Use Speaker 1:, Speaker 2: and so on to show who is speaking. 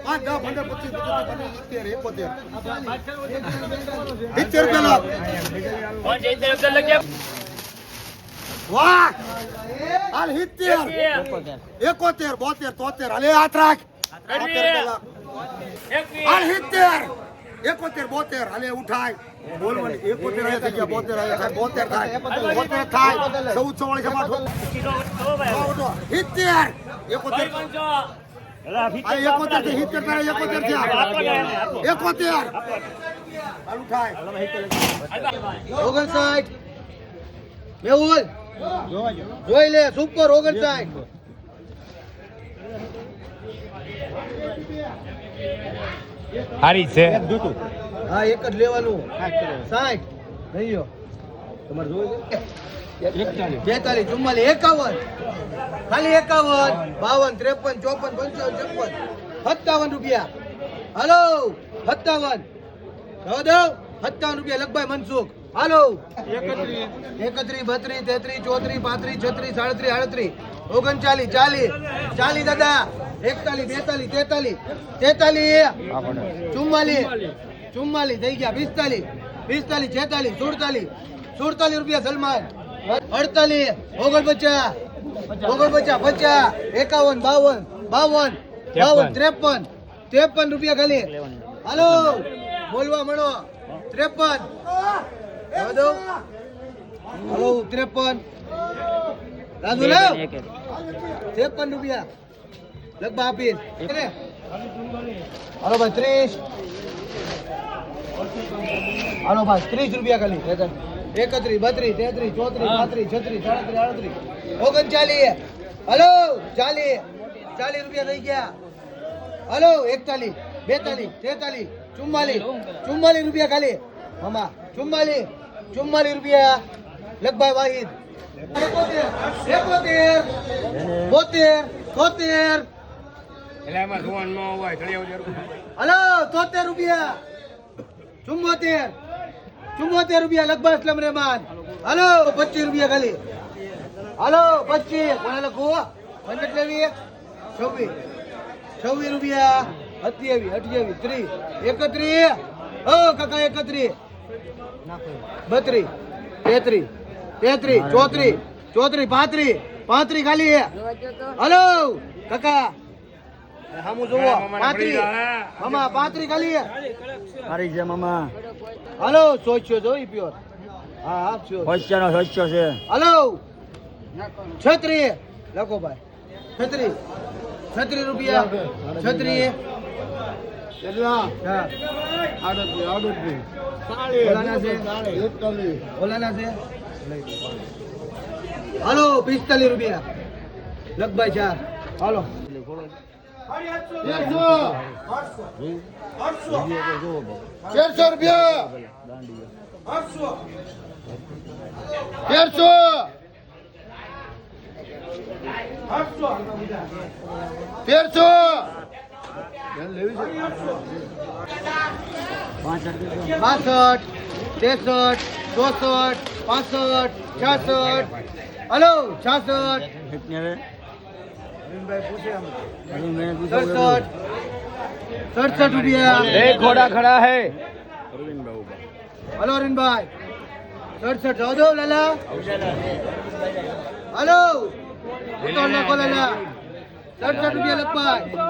Speaker 1: 5, 10, 15, 25, 70, 70 રૂપિયા વાહ હાલ 70 71 72 73 હાલે હાથ રાખ હાલ 70 71 72 હાલે ઉઠાય બોલ મને 71 આયા થઈ ગયા 72 આયા થાય 72 થાય 14 44 70 71 થી 70 તારે 71 થયા 71 હાલ ઉઠાય
Speaker 2: 59 મેહુલ જોઈ લે સુપર 59
Speaker 3: હારી છે
Speaker 2: હા એક જ લેવાનું 60 નહીં યો તમારે જોઈ લે 42 44 51 ખાલી 51 52 53 54 55 57 રૂપિયા હાલો 57 દો 57 રૂપિયા લગભાઈ મનસુખ હાલો 31 32 33 34 35 36 37 38 39 40 દાદા 41 42 43 44 થઈ ગયા 45 46 47 રૂપિયા સલમાન 48 49 50 51 52 53 રૂપિયા ખાલી હાલો બોલવા મળો 53 દો હાલો 53 રાજુ લાવ 53 રૂપિયા લગભગ આપીશ હાલો ભાઈ 30 હાલો ભાઈ 30 રૂપિયા ખાલી 31 32 33 34 35 36 37 38 39 હાલો 40 રૂપિયા થઈ ગયા હાલો 41 42 43 44 રૂપિયા ખાલી મામા 44 રૂપિયા લગભાઈ વાહિદ 72 હલો 73 રૂપિયા 74 રૂપિયા લગભગ અસલમ રહેમાન હલો 25 રૂપિયા ખાલી હલો 25 કોને લખો પંચત લેવી 26 રૂપિયા 28 30 ઓ કાકા 31 32 33 34 35 ખાલી હલો કાકા હામુ જોવો 35 મામા 35 ખાલી
Speaker 3: હારી છે મામા
Speaker 2: હલો સોચ્યો જો ઈ પ્યોર હા આપજો
Speaker 3: હોચ્યાનો હોચ્યો છે
Speaker 2: હલો 36 લખો ભાઈ 36 રૂપિયા 36
Speaker 1: કેટલા
Speaker 2: હા
Speaker 1: 38
Speaker 2: ઓલાના છે
Speaker 1: 41
Speaker 2: ઓલાના છે હલો 45 રૂપિયા લગભાઈ 4 હાલો
Speaker 1: 400 રૂપિયા 400
Speaker 2: 62 63 64 65 66 હલો 66 67 રૂપિયા
Speaker 3: एक घोड़ा खड़ा है
Speaker 2: હલો અરવિંદભાઈ 67 જાઓ દો લાલા હલો ઉતાર નાખો લાલા 67 રૂપિયા લખભાઈ